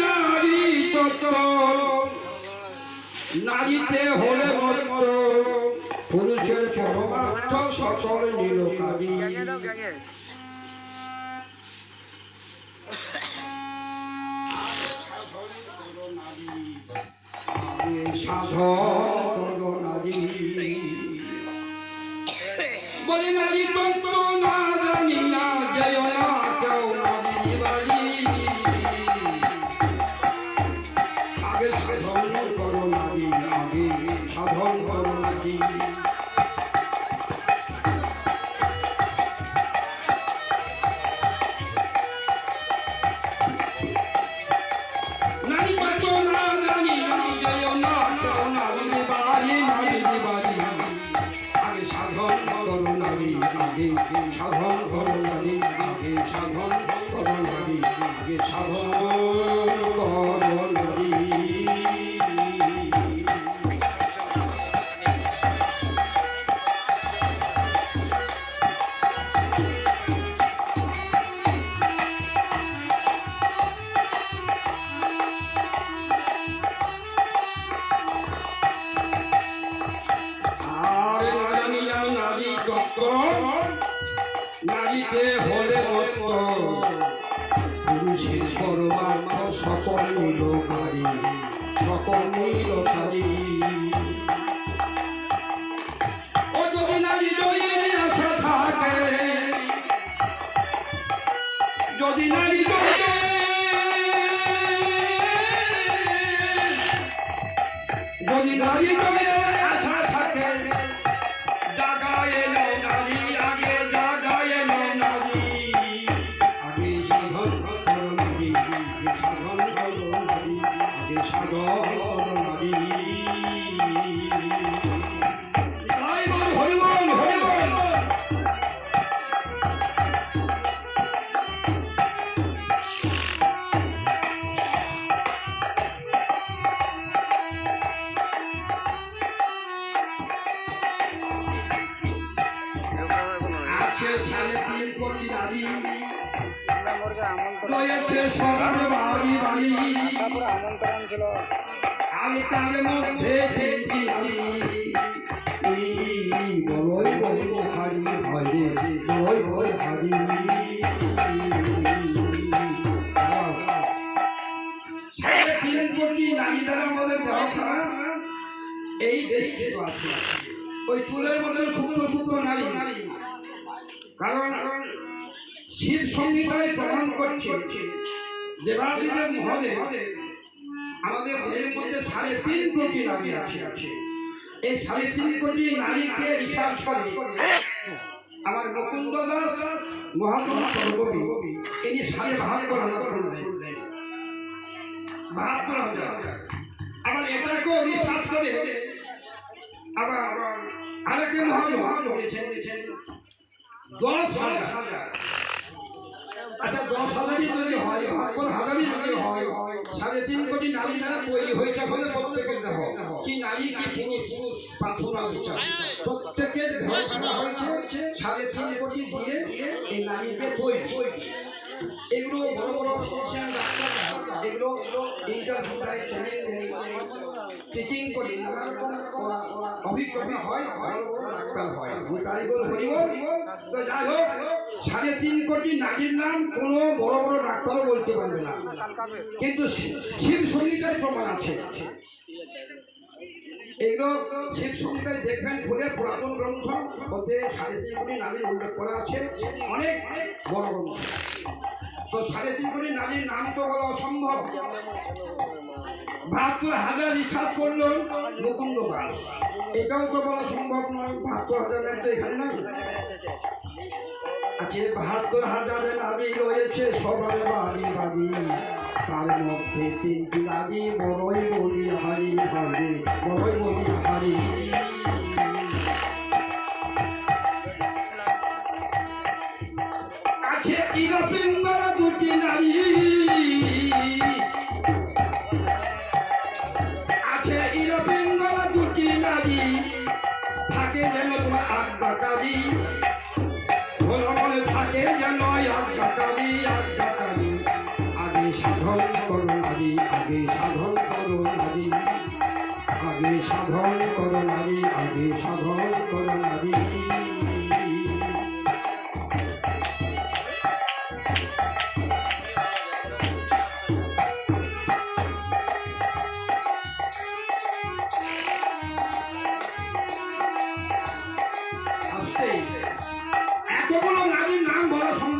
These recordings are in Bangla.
নারী তত্ত্ব নারীতে হলে মত্ত পুরুষের পরমার্থ সকল নিরকারী সাধন করো নারী বলে নারী তত্ত্ব না জানি না যেও না কেউ নারী বাড়ি আগে সাধন করো নারী আগে সাধন করো নারী নারী তত্ত্ব না জানি না যেও না কেউ নারী বাড়ি নারী বাড়ি আগে সাধন করো নারী আগে সাধন করো নারী আগে সাধন করো নারী আগে সাধন করো নারী নারীতে হলে মত্ত পুরুষের পরমার্থ সকল নিরকারী সকল নিরকারী ও যদি নারী জয়ের আশা থাকে যদি নারী যদি নারী জয়ের আশা থাকে জাগায় নাও নারী আগে জাগায় নাও নারী আগে সাধন করো নারী আগে সাধন করো নারী আগে সাধন করো নারী হরিবল হরিবল সাড়ে 3 কোটি নারী রয়েছে সবার বাড়ি বাড়ি আমি তার মধ্যে 3টি নারী বলই বলি হারি হরে বলই বলি হারি সাড়ে 3 কোটি নারী দ্বারা আমাদের দেহখানা এই বেষ্টিত আছে ওই চুলের মধ্যে শুকনো শুকনো নারী কারণ শিব সংহিতায় প্রমাণ করছে দেবাদিদেব মহাদেব আমাদের দেহের মধ্যে 3.5 কোটি নারী আছে এই 3.5 কোটি নারীকে রিসার্চ করে আমার মুকুন্দ দাস মহাত্মা কবি ইনি 72,000 করলেন 72,000 আবার এটাকেও রিসার্চ করে আবার আরেকজন মহাত্মা বলেছেন 10,000 আচ্ছা 10,000 যদি হয় 72,000 যদি হয় 3.5 কোটি নারী দ্বারা তৈরি হইতে হলে প্রত্যেকের দেহ কি নারী কি পুরুষ পার্সোনাল বিচার প্রত্যেকের দেহ করা হয়েছে 3.5 কোটি দিয়ে এই নারীকে তৈরি এগুলো বড় বড় ফিজিশিয়ান ডাক্তার এগুলো ইন্টারভিউটাই টিচিং করি নানান রকম অভিজ্ঞতা হয় বড় বড় ডাক্তার হয় তাই বল হরিবল তো যাই হোক 3.5 কোটি নারীর নাম কোনো বড় বড় ডাক্তারও বলতে পারবে না কিন্তু শিব সংহিতায় প্রমাণ আছে এগুলো শিব সংহিতায় দেখবেন খুলে পুরাতন গ্রন্থ ওতে 3.5 কোটি নারীর উল্লেখ করা আছে অনেক বড় গ্রন্থ তো 3.5 কোটি নারীর নাম তো বলা অসম্ভব 72,000 রিসার্চ করলো মুকুন্দ দাস এটাও তো বলা সম্ভব নয় 72,000 তো এখানে নাই আছে 72,000 নারী রয়েছে সবার বাড়ি বাড়ি তার মধ্যে 3টি নারী বড়ই বলি হারি হারি বড়ই বলি হারি আছে ইরাপিঙ্গর 2টি নারী আছে ইরাপিঙ্গর 2টি নারী থাকে যেন তোমার আজ্ঞাকারী থাকে যেন আজ্ঞাকারী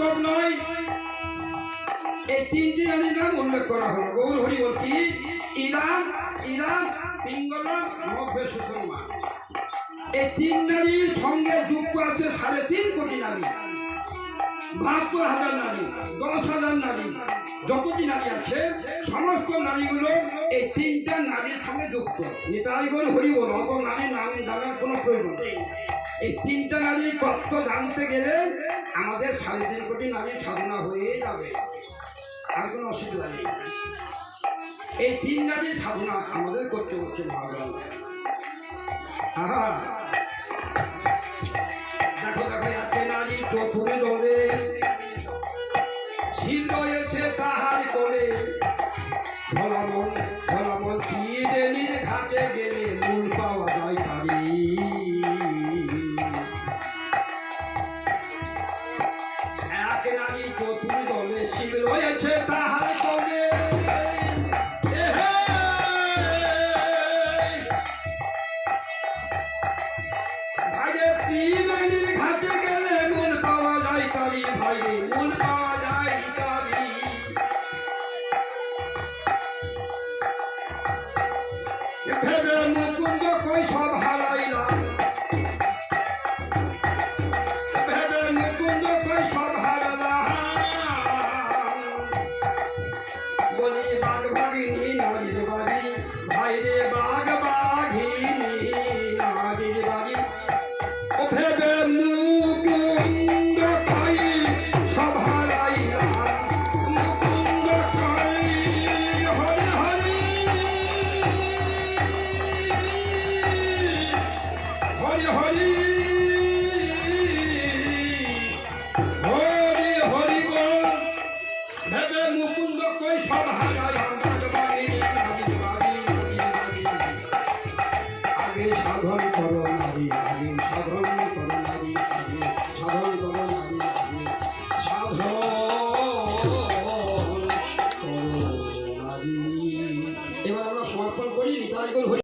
সম্ভব নয়। এই তিনটি নারীর নাম উল্লেখ করা হলো। গৌর হরি বল কি? ইরাম, ইরাম, পিঙ্গলা, মধ্যে সুষমা। এই তিন নারীর সঙ্গে যুক্ত আছে 3.5 কোটি নারী, 72,000 নারী, 10,000 নারী, যতটি নারী আছে সমস্ত নারীগুলো এই তিনটা নারীর সঙ্গে যুক্ত। নিতাই গৌর হরি বল। অত নারীর নাম জানার কোনো প্রয়োজন নেই। এই তিনটা নারীর তত্ত্ব জানতে গেলে আমাদের 3.5 কোটি নারীর সাধনা হয়ে যাবে, আর কোনো অসুবিধা নেই। এই তিন নারীর সাধনা আমাদের করতে হচ্ছে ভাগবান। দেখো দেখো, একে নারী চতুর দলে শিল রয়েছে তাহার কোলে, ভোলামন ভোলামন ত্রিবেণীর ঘাটে গেলে মূল পাওয়া যায় তারি। এক নারী চতুর দলে শিল রয়েছে তাহার কোলে, ত্রিবেণীর ঘাটে গেলে মূল পাওয়া যায় তারি। ভাইরে মূল পাওয়া যায় তারি। ভেবে মুকুন্দ কই সব হারাইলাম, ভেবে মুকুন্দ কই সব হারালাম। বলি বাঘ বাঘিনী নারীর বাড়ি, ভাইরে বাঘ বাঘিনী নারীর বাড়ি। ও ভেবে মুকুন্দ কই সব হারাইলাম, মুকুন্দ কই হরি হরি হরি হরি হরি হরি বল। ভেবে মুকুন্দ কই সব হারাইলাম, আগে সাধন করো নারী, আগে সাধন করো নারী, আগে সাধন করো নারী, আগে সাধন